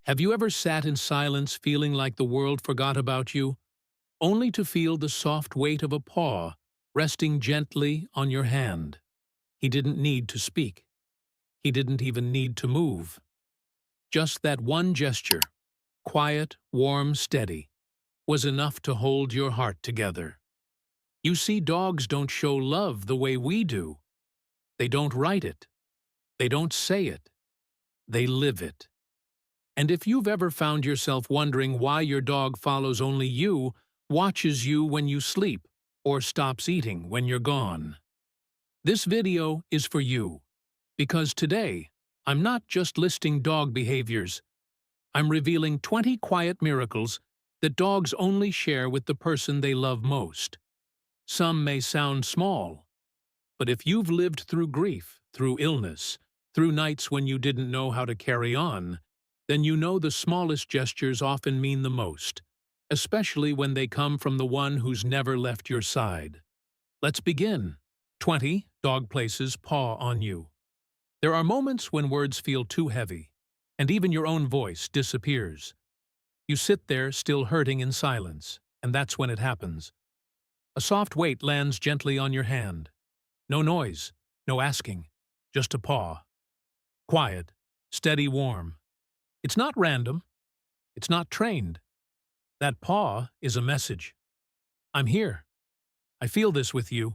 Have you ever sat in silence feeling like the world forgot about you, only to feel the soft weight of a paw resting gently on your hand? He didn't need to speak. He didn't even need to move. Just that one gesture, quiet, warm, steady, was enough to hold your heart together. You see, dogs don't show love the way we do. They don't write it. They don't say it. They live it. And if you've ever found yourself wondering why your dog follows only you, watches you when you sleep, or stops eating when you're gone, this video is for you. Because today, I'm not just listing dog behaviors. I'm revealing 20 quiet miracles that dogs only share with the person they love most. Some may sound small, but if you've lived through grief, through illness, through nights when you didn't know how to carry on, then you know the smallest gestures often mean the most, especially when they come from the one who's never left your side. Let's begin. 20 dog places paw on you. There are moments when words feel too heavy, and even your own voice disappears. You sit there still hurting in silence, and that's when it happens. A soft weight lands gently on your hand. No noise, no asking, just a paw. Quiet, steady, warm. It's not random. It's not trained. That paw is a message. I'm here. I feel this with you.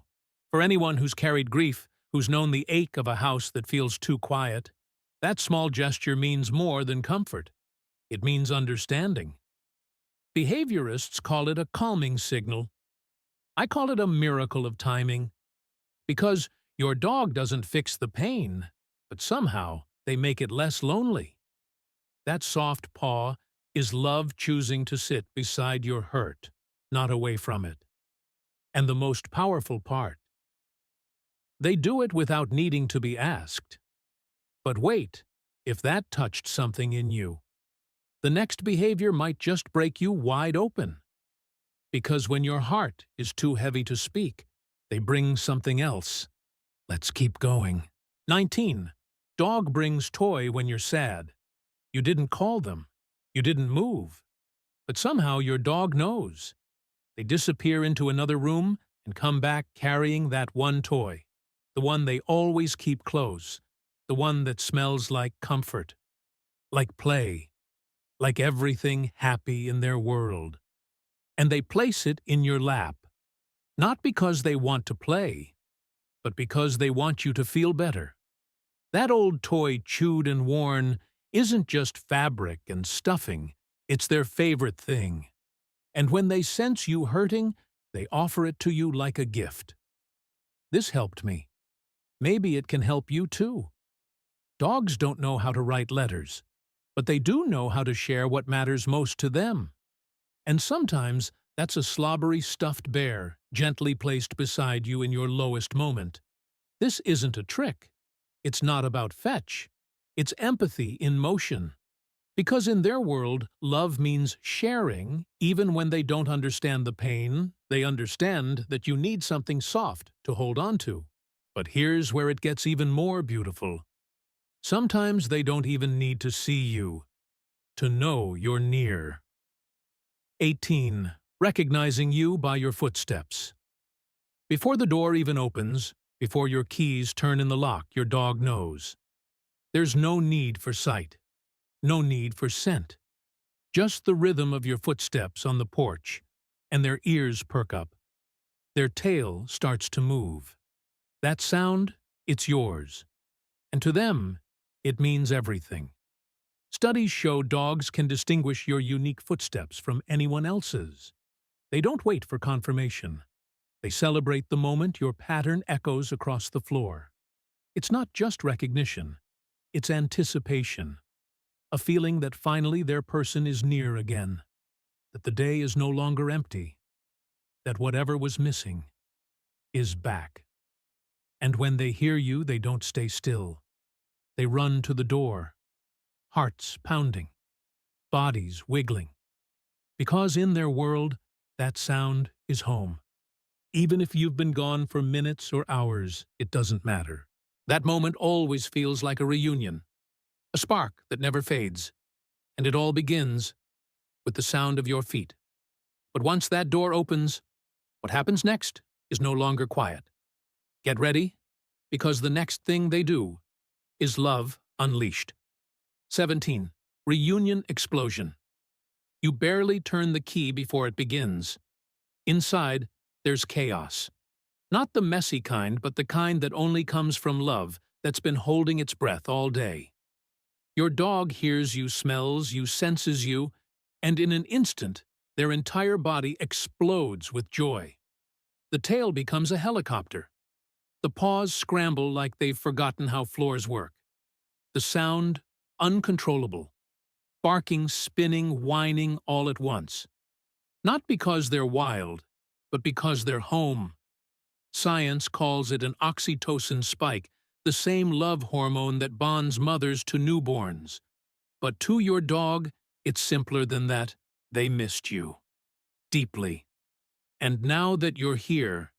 For anyone who's carried grief, who's known the ache of a house that feels too quiet, that small gesture means more than comfort. It means understanding. Behaviorists call it a calming signal. I call it a miracle of timing. Because your dog doesn't fix the pain, but somehow they make it less lonely. That soft paw is love choosing to sit beside your hurt, not away from it. And the most powerful part, they do it without needing to be asked. But wait, if that touched something in you, the next behavior might just break you wide open. Because when your heart is too heavy to speak, they bring something else. Let's keep going. 19. Dog brings toy when you're sad. You didn't call them. You didn't move. But somehow your dog knows. They disappear into another room and come back carrying that one toy. The one they always keep close. The one that smells like comfort, like play, like everything happy in their world. And they place it in your lap, not because they want to play, but because they want you to feel better. That old toy, chewed and worn, isn't just fabric and stuffing, it's their favorite thing. And when they sense you hurting, they offer it to you like a gift. This helped me. Maybe it can help you too. Dogs don't know how to write letters, but they do know how to share what matters most to them. And sometimes that's a slobbery stuffed bear gently placed beside you in your lowest moment. This isn't a trick. It's not about fetch. It's empathy in motion. Because in their world, love means sharing, even when they don't understand the pain. They understand that you need something soft to hold on to. But here's where it gets even more beautiful. Sometimes they don't even need to see you, to know you're near. 18. Recognizing you by your footsteps. Before the door even opens, before your keys turn in the lock, your dog knows. There's no need for sight, no need for scent. Just the rhythm of your footsteps on the porch, and their ears perk up. Their tail starts to move. That sound, it's yours. And to them, it means everything. Studies show dogs can distinguish your unique footsteps from anyone else's. They don't wait for confirmation. They celebrate the moment your pattern echoes across the floor. It's not just recognition. It's anticipation. A feeling that finally their person is near again. That the day is no longer empty. That whatever was missing is back. And when they hear you, they don't stay still. They run to the door. Hearts pounding, bodies wiggling. Because in their world, that sound is home. Even if you've been gone for minutes or hours, it doesn't matter. That moment always feels like a reunion, a spark that never fades. And it all begins with the sound of your feet. But once that door opens, what happens next is no longer quiet. Get ready, because the next thing they do is love unleashed. 17. Reunion explosion. You barely turn the key before it begins. Inside, there's chaos. Not the messy kind, but the kind that only comes from love that's been holding its breath all day. Your dog hears you, smells you, senses you, and in an instant, their entire body explodes with joy. The tail becomes a helicopter. The paws scramble like they've forgotten how floors work. The sound, uncontrollable. Barking, spinning, whining all at once. Not because they're wild, but because they're home. Science calls it an oxytocin spike, the same love hormone that bonds mothers to newborns. But to your dog, it's simpler than that. They missed you. Deeply. And now that you're here,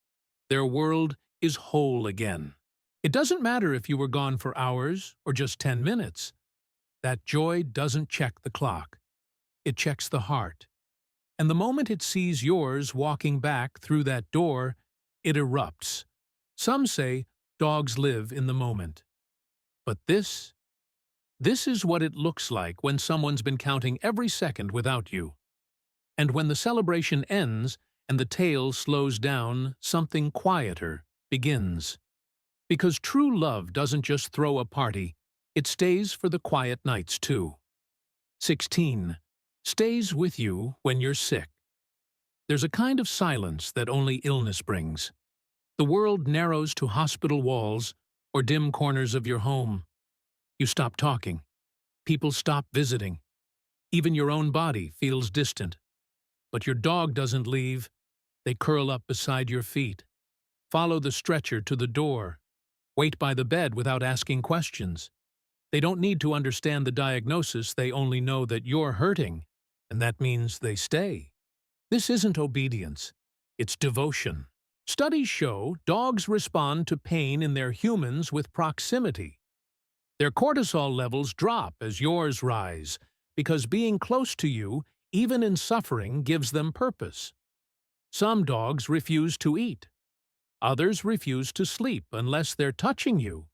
their world is whole again. It doesn't matter if you were gone for hours or just 10 minutes. That joy doesn't check the clock. It checks the heart. And the moment it sees yours walking back through that door, it erupts. Some say dogs live in the moment. But this is what it looks like when someone's been counting every second without you. And when the celebration ends and the tale slows down, something quieter begins. Because true love doesn't just throw a party, it stays for the quiet nights too. 16. Stays with you when you're sick. There's a kind of silence that only illness brings. The world narrows to hospital walls or dim corners of your home. You stop talking. People stop visiting. Even your own body feels distant. But your dog doesn't leave. They curl up beside your feet. Follow the stretcher to the door. Wait by the bed without asking questions. They don't need to understand the diagnosis, they only know that you're hurting, and that means they stay. This isn't obedience, it's devotion. Studies show dogs respond to pain in their humans with proximity. Their cortisol levels drop as yours rise, because being close to you, even in suffering, gives them purpose. Some dogs refuse to eat. Others refuse to sleep unless they're touching you.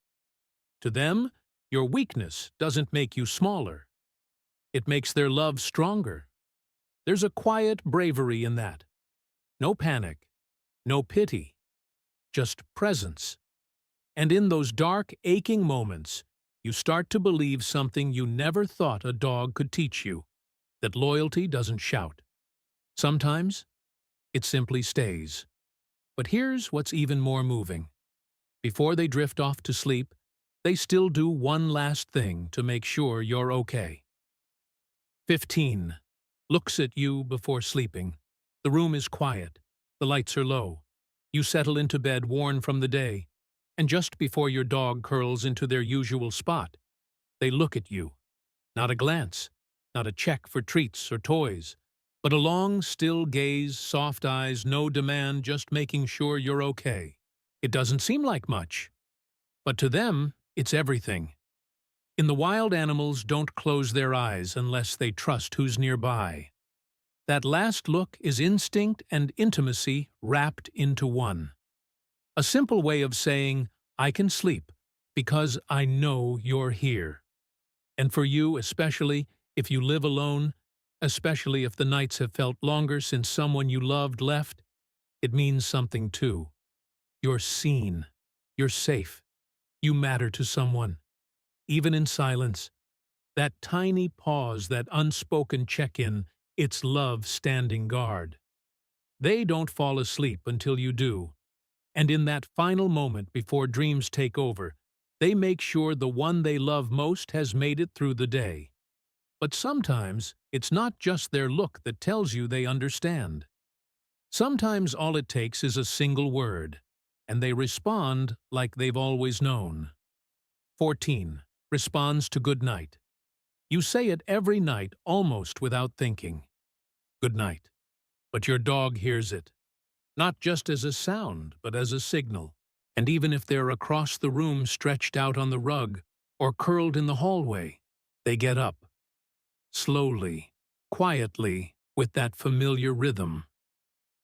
To them, your weakness doesn't make you smaller. It makes their love stronger. There's a quiet bravery in that. No panic, no pity, just presence. And in those dark, aching moments, you start to believe something you never thought a dog could teach you, that loyalty doesn't shout. Sometimes, it simply stays. But here's what's even more moving. Before they drift off to sleep, they still do one last thing to make sure you're okay. 15. Looks at you before sleeping. The room is quiet. The lights are low. You settle into bed worn from the day, and just before your dog curls into their usual spot, they look at you. Not a glance, not a check for treats or toys, but a long, still gaze, soft eyes, no demand, just making sure you're okay. It doesn't seem like much, but to them, it's everything. In the wild, animals don't close their eyes unless they trust who's nearby. That last look is instinct and intimacy wrapped into one. A simple way of saying, I can sleep because I know you're here. And for you, especially if you live alone, especially if the nights have felt longer since someone you loved left, it means something too. You're seen. You're safe. You matter to someone. Even in silence, that tiny pause, that unspoken check-in, it's love standing guard. They don't fall asleep until you do. And in that final moment before dreams take over, they make sure the one they love most has made it through the day. But sometimes, it's not just their look that tells you they understand. Sometimes all it takes is a single word, and they respond like they've always known. 14. Responds to goodnight. You say it every night almost without thinking. Good night. But your dog hears it. Not just as a sound, but as a signal. And even if they're across the room stretched out on the rug or curled in the hallway, they get up. slowly, quietly, with that familiar rhythm,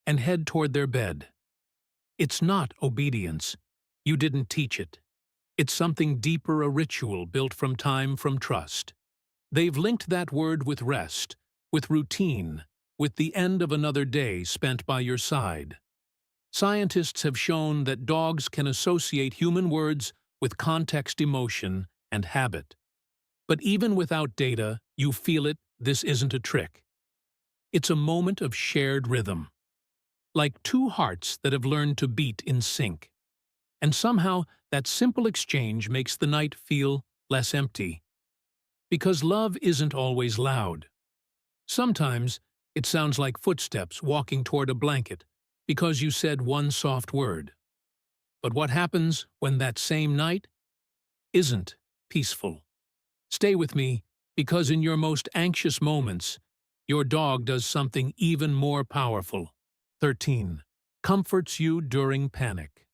and head toward their bed. It's not obedience. You didn't teach it. It's something deeper, a ritual built from trust. They've linked that word with rest, with routine, with the end of another day spent by your side. Scientists have shown that dogs can associate human words with context, emotion, and habit. But even without data, you feel it. This isn't a trick. It's a moment of shared rhythm, like two hearts that have learned to beat in sync. And somehow, that simple exchange makes the night feel less empty. Because love isn't always loud. Sometimes, it sounds like footsteps walking toward a blanket because you said one soft word. But what happens when that same night isn't peaceful? Stay with me, because in your most anxious moments, your dog does something even more powerful. 13. Comforts you during panic.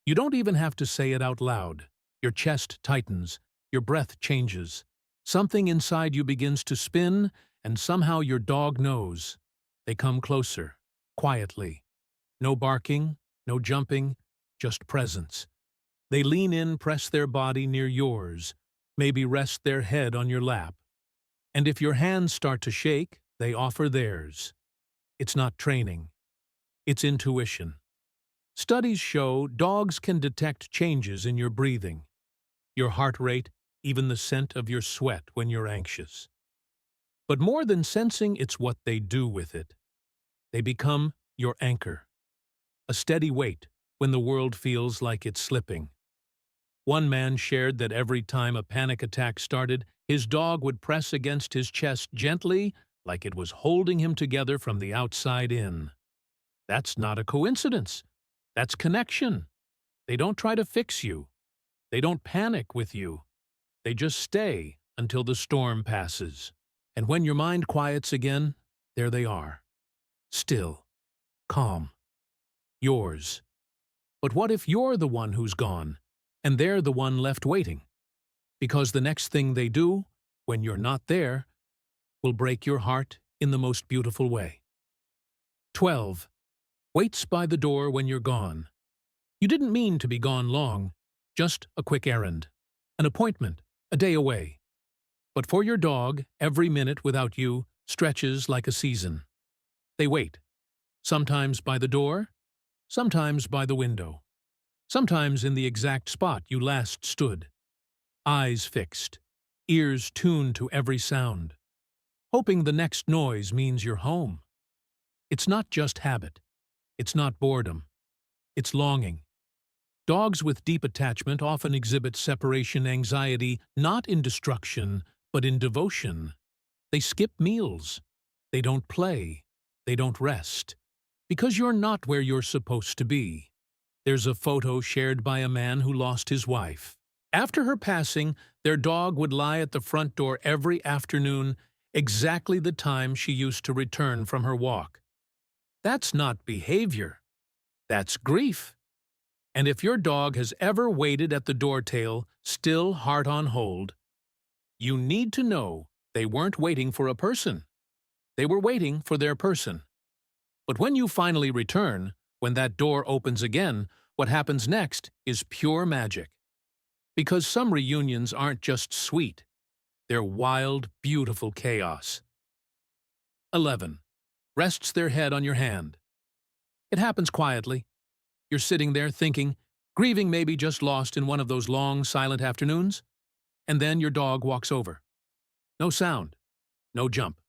You don't even have to say it out loud. Your chest tightens, your breath changes. Something inside you begins to spin, and somehow your dog knows. They come closer, quietly. No barking, no jumping, just presence. They lean in, press their body near yours, maybe rest their head on your lap. And if your hands start to shake, they offer theirs. It's not training. It's intuition. Studies show dogs can detect changes in your breathing, your heart rate, even the scent of your sweat when you're anxious. But more than sensing, it's what they do with it. They become your anchor, a steady weight when the world feels like it's slipping. One man shared that every time a panic attack started, his dog would press against his chest gently, like it was holding him together from the outside in. That's not a coincidence. That's connection. They don't try to fix you. They don't panic with you. They just stay until the storm passes. And when your mind quiets again, there they are. Still. Calm. Yours. But what if you're the one who's gone, and they're the one left waiting? Because the next thing they do, when you're not there, will break your heart in the most beautiful way. 12. Waits by the door when you're gone. You didn't mean to be gone long, just a quick errand, an appointment, a day away. But for your dog, every minute without you stretches like a season. They wait, sometimes by the door, sometimes by the window, sometimes in the exact spot you last stood, eyes fixed, ears tuned to every sound, hoping the next noise means you're home. It's not just habit. It's not boredom. It's longing. Dogs with deep attachment often exhibit separation anxiety not in destruction, but in devotion. They skip meals. They don't play. They don't rest. Because you're not where you're supposed to be. There's a photo shared by a man who lost his wife. After her passing, their dog would lie at the front door every afternoon, exactly the time she used to return from her walk. That's not behavior. That's grief. And if your dog has ever waited at the doortail, still heart on hold, you need to know they weren't waiting for a person. They were waiting for their person. But when you finally return, when that door opens again, what happens next is pure magic. Because some reunions aren't just sweet. They're wild, beautiful chaos. 11. Rests their head on your hand. It happens quietly. You're sitting there thinking, grieving, maybe just lost in one of those long, silent afternoons, and then your dog walks over. No sound, no jump,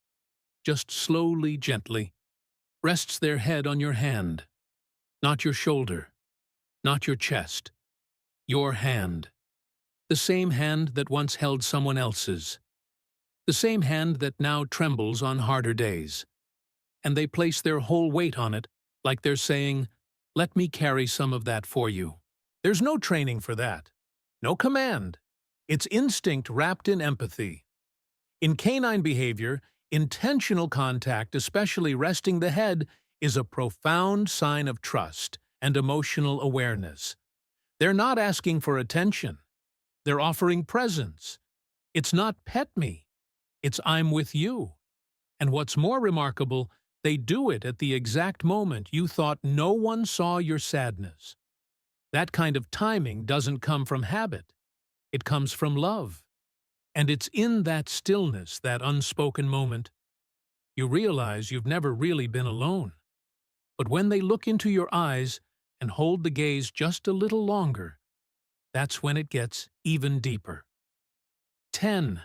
just slowly, gently, rests their head on your hand. Not your shoulder, not your chest, your hand. The same hand that once held someone else's. The same hand that now trembles on harder days. And they place their whole weight on it, like they're saying, "Let me carry some of that for you." There's no training for that. No command. It's instinct wrapped in empathy. In canine behavior, intentional contact, especially resting the head, is a profound sign of trust and emotional awareness. They're not asking for attention. They're offering presence. It's not pet me. It's "I'm with you." And what's more remarkable, they do it at the exact moment you thought no one saw your sadness. That kind of timing doesn't come from habit. It comes from love. And it's in that stillness, that unspoken moment, you realize you've never really been alone. But when they look into your eyes and hold the gaze just a little longer, that's when it gets even deeper. 10.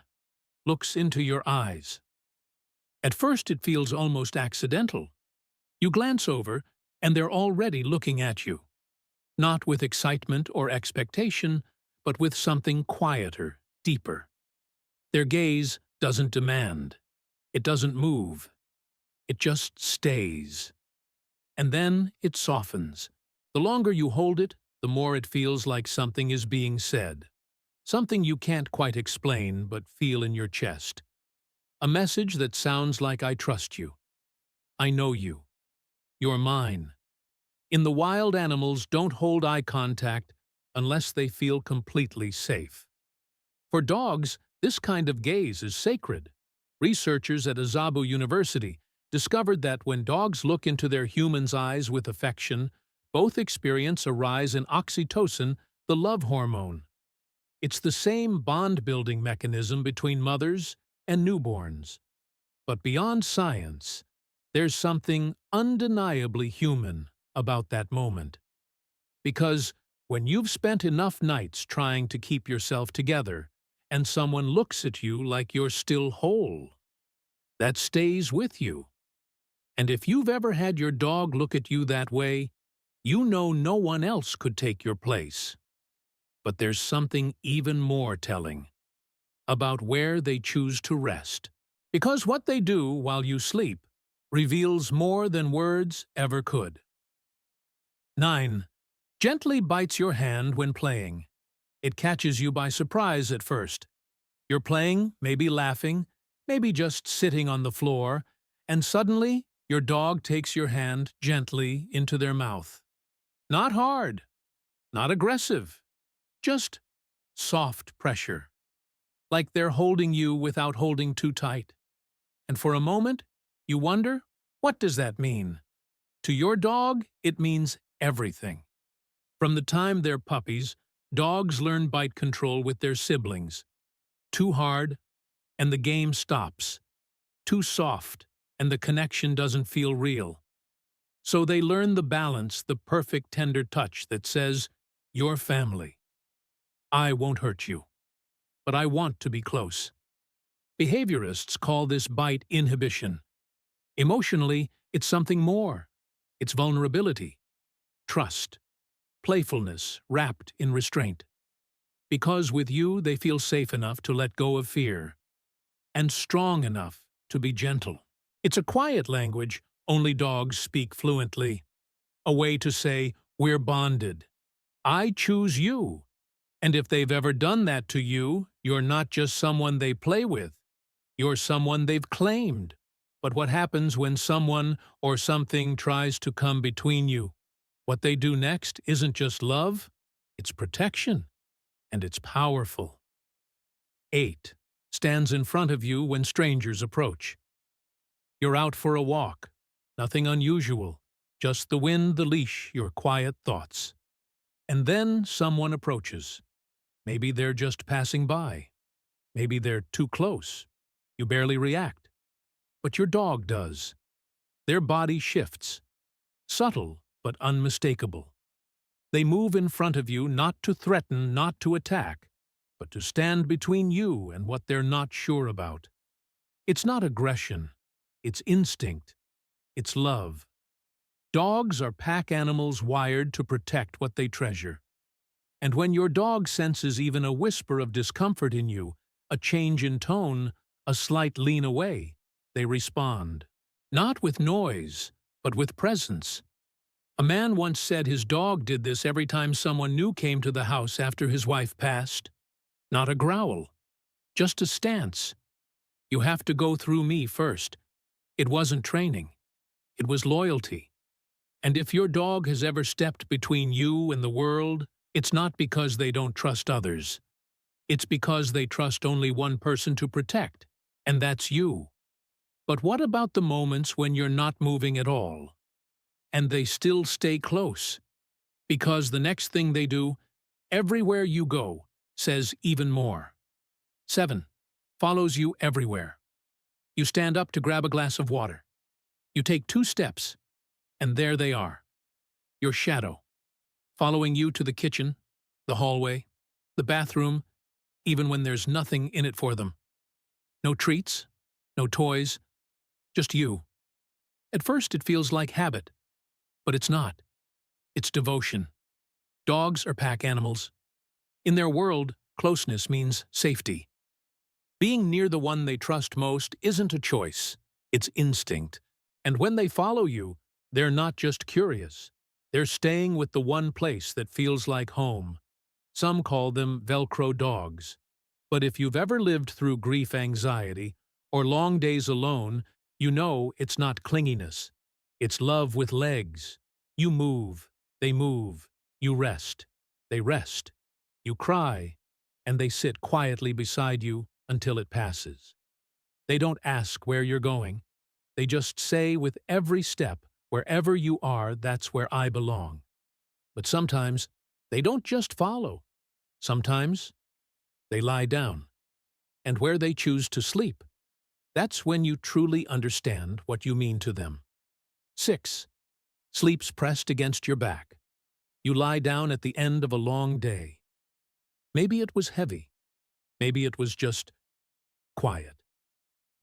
Looks into your eyes. At first it feels almost accidental. You glance over, and they're already looking at you. Not with excitement or expectation, but with something quieter, deeper. Their gaze doesn't demand. It doesn't move. It just stays. And then it softens. The longer you hold it, the more it feels like something is being said. Something you can't quite explain but feel in your chest. A message that sounds like "I trust you. I know you. You're mine." In the wild, animals don't hold eye contact unless they feel completely safe. For dogs, this kind of gaze is sacred. Researchers at Azabu University discovered that when dogs look into their human's eyes with affection, both experience a rise in oxytocin, the love hormone. It's the same bond-building mechanism between mothers and newborns. But beyond science, there's something undeniably human about that moment. Because when you've spent enough nights trying to keep yourself together, and someone looks at you like you're still whole, that stays with you. And if you've ever had your dog look at you that way, you know no one else could take your place. But there's something even more telling about where they choose to rest. Because what they do while you sleep reveals more than words ever could. 9. Gently bites your hand when playing. It catches you by surprise at first. You're playing, maybe laughing, maybe just sitting on the floor, and suddenly your dog takes your hand gently into their mouth. Not hard, not aggressive, just soft pressure. Like they're holding you without holding too tight. And for a moment, you wonder, what does that mean? To your dog, it means everything. From the time they're puppies, dogs learn bite control with their siblings. Too hard, and the game stops. Too soft, and the connection doesn't feel real. So they learn the balance, the perfect tender touch that says, "You're family. I won't hurt you, but I want to be close." Behaviorists call this bite inhibition. Emotionally, it's something more. It's vulnerability, trust, playfulness wrapped in restraint. Because with you, they feel safe enough to let go of fear, and strong enough to be gentle. It's a quiet language only dogs speak fluently. A way to say, "We're bonded. I choose you." And if they've ever done that to you, you're not just someone they play with. You're someone they've claimed. But what happens when someone or something tries to come between you? What they do next isn't just love, it's protection. And it's powerful. 8. Stands in front of you when strangers approach. You're out for a walk. Nothing unusual. Just the wind, the leash, your quiet thoughts. And then someone approaches. Maybe they're just passing by. Maybe they're too close. You barely react. But your dog does. Their body shifts. Subtle, but unmistakable. They move in front of you not to threaten, not to attack, but to stand between you and what they're not sure about. It's not aggression. It's instinct. It's love. Dogs are pack animals wired to protect what they treasure. And when your dog senses even a whisper of discomfort in you, a change in tone, a slight lean away, they respond. Not with noise, but with presence. A man once said his dog did this every time someone new came to the house after his wife passed. Not a growl, just a stance. "You have to go through me first." It wasn't training. It was loyalty. And if your dog has ever stepped between you and the world, it's not because they don't trust others. It's because they trust only one person to protect, and that's you. But what about the moments when you're not moving at all, and they still stay close? Because the next thing they do, everywhere you go, says even more. 7. Follows you everywhere. You stand up to grab a glass of water. You take 2 steps, and there they are. Your shadow, following you to the kitchen, the hallway, the bathroom, even when there's nothing in it for them. No treats, no toys, just you. At first it feels like habit, but it's not. It's devotion. Dogs are pack animals. In their world, closeness means safety. Being near the one they trust most isn't a choice, it's instinct. And when they follow you, they're not just curious. They're staying with the one place that feels like home. Some call them Velcro dogs. But if you've ever lived through grief anxiety or long days alone, you know it's not clinginess. It's love with legs. You move, they move. You rest, they rest. You cry, and they sit quietly beside you until it passes. They don't ask where you're going. They just say with every step, wherever you are, that's where I belong. But sometimes, they don't just follow. Sometimes, they lie down. And where they choose to sleep, that's when you truly understand what you mean to them. 6. Sleeps pressed against your back. You lie down at the end of a long day. Maybe it was heavy. Maybe it was just quiet.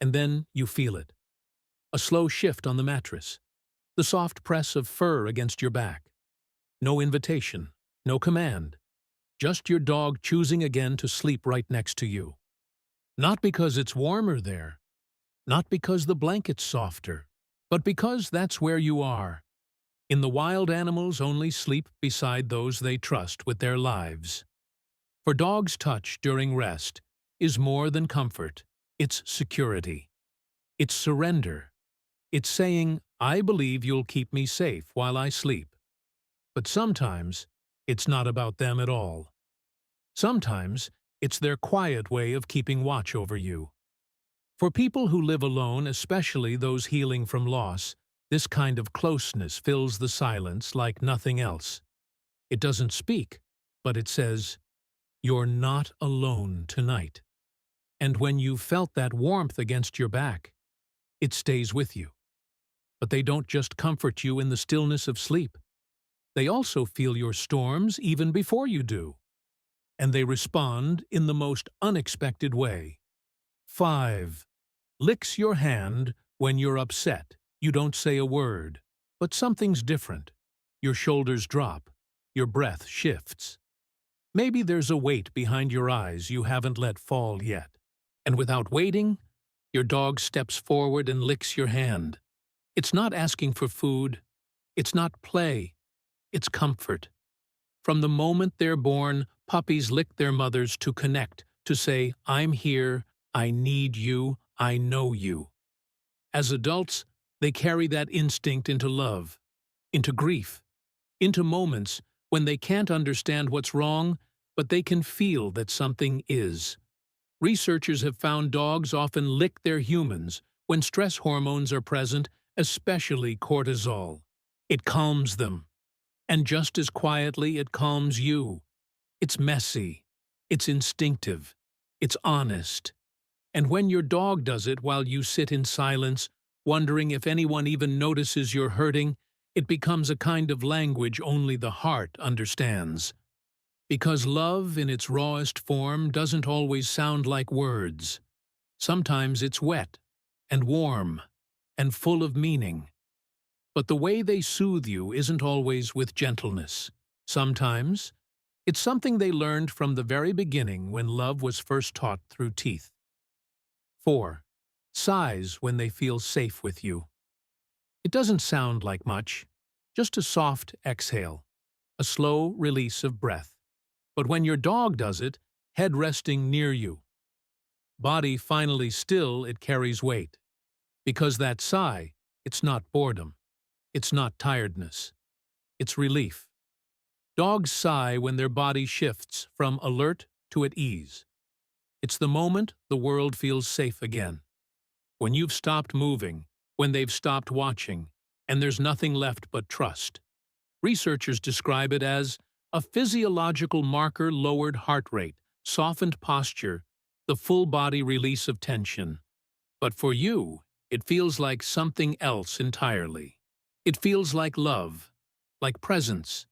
And then you feel it. A slow shift on the mattress. The soft press of fur against your back. No invitation, no command. Just your dog choosing again to sleep right next to you. Not because it's warmer there. Not because the blanket's softer. But because that's where you are. In the wild, animals only sleep beside those they trust with their lives. For dogs' touch during rest is more than comfort. It's security. It's surrender. It's saying, I believe you'll keep me safe while I sleep. But sometimes, it's not about them at all. Sometimes, it's their quiet way of keeping watch over you. For people who live alone, especially those healing from loss, this kind of closeness fills the silence like nothing else. It doesn't speak, but it says, you're not alone tonight. And when you've felt that warmth against your back, it stays with you. But they don't just comfort you in the stillness of sleep. They also feel your storms even before you do. And they respond in the most unexpected way. 5. Licks your hand when you're upset. You don't say a word, but something's different. Your shoulders drop. Your breath shifts. Maybe there's a weight behind your eyes you haven't let fall yet. And without waiting, your dog steps forward and licks your hand. It's not asking for food. It's not play. It's comfort. From the moment they're born, puppies lick their mothers to connect, to say, I'm here, I need you, I know you. As adults, they carry that instinct into love, into grief, into moments when they can't understand what's wrong, but they can feel that something is. Researchers have found dogs often lick their humans when stress hormones are present, especially cortisol. It calms them. And just as quietly, it calms you. It's messy. It's instinctive. It's honest. And when your dog does it while you sit in silence, wondering if anyone even notices you're hurting, it becomes a kind of language only the heart understands. Because love in its rawest form doesn't always sound like words. Sometimes it's wet and warm and full of meaning. But the way they soothe you isn't always with gentleness. Sometimes it's something they learned from the very beginning when love was first taught through teeth. 4. Sighs when they feel safe with you. It doesn't sound like much, just a soft exhale, a slow release of breath. But when your dog does it, head resting near you, body finally still, it carries weight. Because that sigh, it's not boredom. It's not tiredness. It's relief. Dogs sigh when their body shifts from alert to at ease. It's the moment the world feels safe again. when you've stopped moving, when they've stopped watching, and there's nothing left but trust. Researchers describe it as a physiological marker: lowered heart rate, softened posture, the full body release of tension. But for you, it feels like something else entirely. It feels like love, like presence,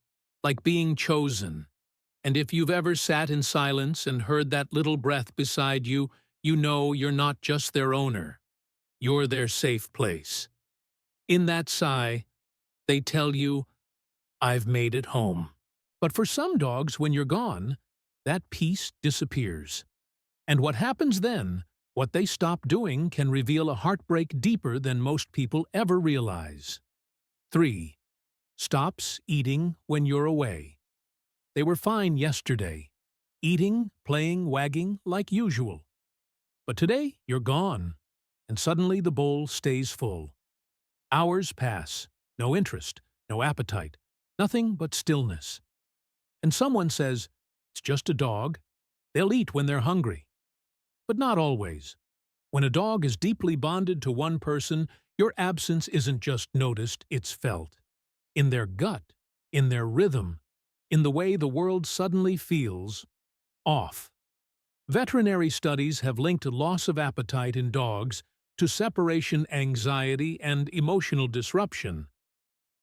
like being chosen. And if you've ever sat in silence and heard that little breath beside you, you know you're not just their owner. You're their safe place. In that sigh, they tell you, "I've made it home." But for some dogs, when you're gone, that peace disappears. And what happens then, what they stop doing, can reveal a heartbreak deeper than most people ever realize. 3. Stops eating when you're away. They were fine yesterday, eating, playing, wagging like usual. But today, you're gone, and suddenly the bowl stays full. Hours pass, no interest, no appetite, nothing but stillness. And someone says, "It's just a dog. They'll eat when they're hungry." But not always. When a dog is deeply bonded to one person, your absence isn't just noticed, it's felt. In their gut, in their rhythm, in the way the world suddenly feels off. Veterinary studies have linked loss of appetite in dogs to separation anxiety and emotional disruption.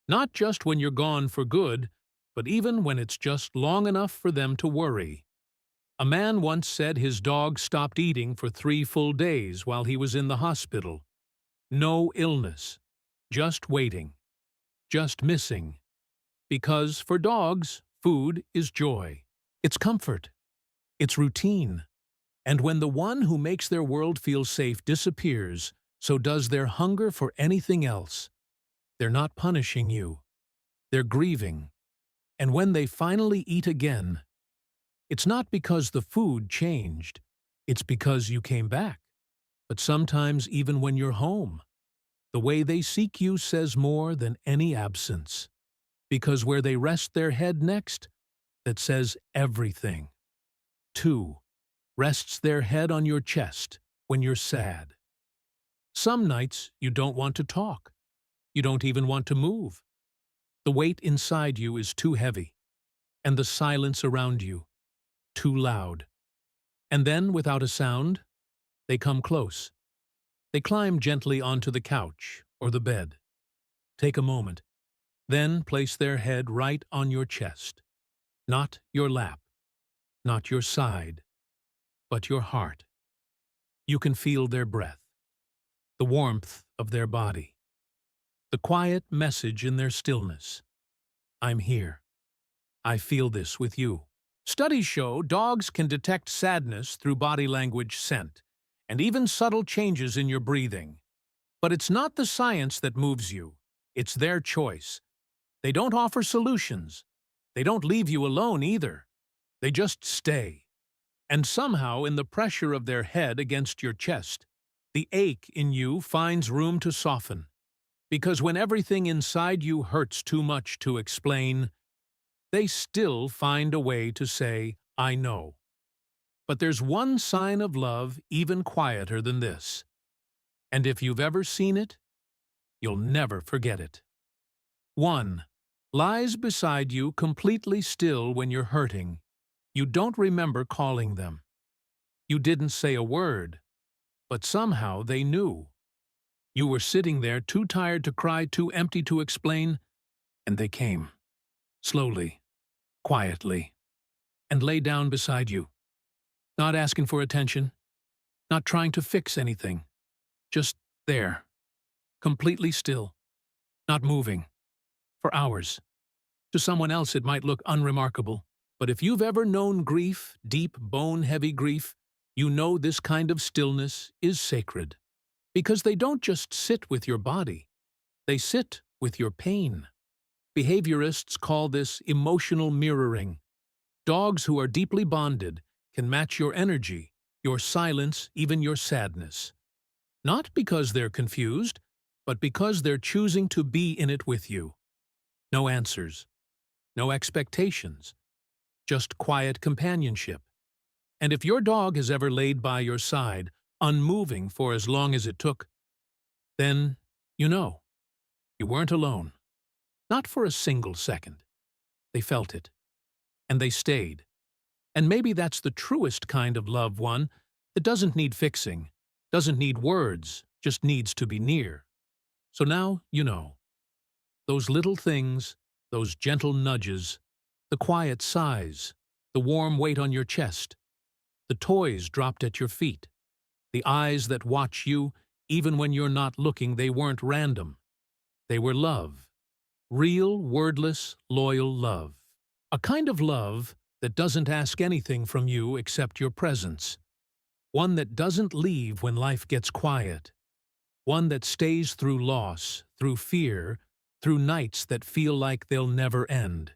Not just when you're gone for good, but even when it's just long enough for them to worry. A man once said his dog stopped eating for 3 full days while he was in the hospital. No illness, just waiting, just missing. Because for dogs, food is joy. It's comfort. It's routine. And when the one who makes their world feel safe disappears, so does their hunger for anything else. They're not punishing you. They're grieving. And when they finally eat again, it's not because the food changed. It's because you came back. But sometimes even when you're home, the way they seek you says more than any absence. Because where they rest their head next, that says everything. 2. Rests their head on your chest when you're sad. Some nights you don't want to talk. You don't even want to move. The weight inside you is too heavy, and the silence around you too loud. And then, without a sound, they come close. They climb gently onto the couch or the bed. Take a moment. Then place their head right on your chest. Not your lap, not your side, but your heart. You can feel their breath, the warmth of their body, the quiet message in their stillness. I'm here. I feel this with you. Studies show dogs can detect sadness through body language, scent, and even subtle changes in your breathing. But it's not the science that moves you. It's their choice. They don't offer solutions. They don't leave you alone either. They just stay. And somehow, in the pressure of their head against your chest, the ache in you finds room to soften. Because when everything inside you hurts too much to explain, they still find a way to say, "I know." But there's one sign of love even quieter than this. And if you've ever seen it, you'll never forget it. 1. Lies beside you completely still when you're hurting. You don't remember calling them. You didn't say a word, but somehow they knew. You were sitting there too tired to cry, too empty to explain, and they came, slowly, quietly, and lay down beside you. Not asking for attention, not trying to fix anything, just there, completely still, not moving, for hours. To someone else it might look unremarkable, but if you've ever known grief, deep, bone-heavy grief, you know this kind of stillness is sacred. Because they don't just sit with your body, they sit with your pain. Behaviorists call this emotional mirroring. Dogs who are deeply bonded can match your energy, your silence, even your sadness. Not because they're confused, but because they're choosing to be in it with you. No answers, no expectations, just quiet companionship. And if your dog has ever laid by your side, unmoving for as long as it took, Then, you know, you weren't alone. Not for a single second. They felt it. And they stayed. And maybe that's the truest kind of love, one that doesn't need fixing, doesn't need words, just needs to be near. So now you know. Those little things, those gentle nudges, the quiet sighs, the warm weight on your chest, the toys dropped at your feet, the eyes that watch you, even when you're not looking, they weren't random. They were love. Real, wordless, loyal love. A kind of love that doesn't ask anything from you except your presence. One that doesn't leave when life gets quiet. One that stays through loss, through fear, through nights that feel like they'll never end.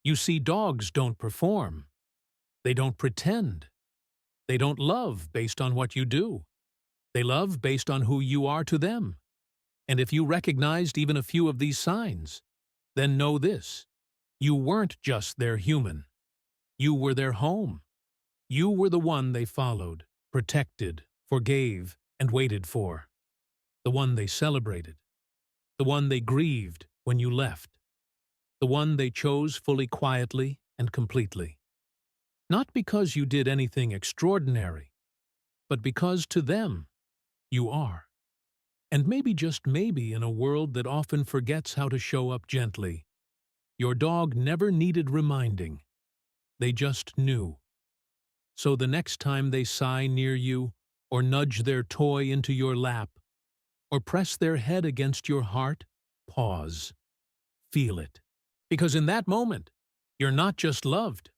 You see, dogs don't perform. They don't pretend. They don't love based on what you do. They love based on who you are to them. And if you recognized even a few of these signs, then know this: you weren't just their human. You were their home. You were the one they followed, protected, forgave, and waited for. The one they celebrated. The one they grieved when you left. The one they chose fully, quietly, and completely. Not because you did anything extraordinary, but because to them, you are. And maybe, just maybe, in a world that often forgets how to show up gently, your dog never needed reminding. They just knew. So the next time they sigh near you, or nudge their toy into your lap, or press their head against your heart, pause. Feel it. Because in that moment, you're not just loved.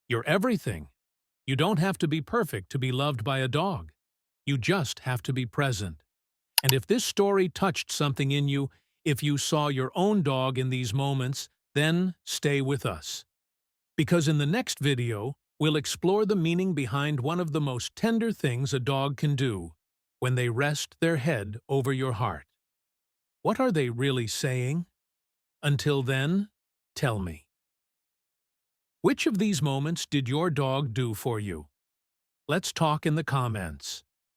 You're everything. You don't have to be perfect to be loved by a dog. You just have to be present. And if this story touched something in you, if you saw your own dog in these moments, then stay with us. Because in the next video, we'll explore the meaning behind one of the most tender things a dog can do when they rest their head over your heart. What are they really saying? Until then, tell me. Which of these moments did your dog do for you? Let's talk in the comments.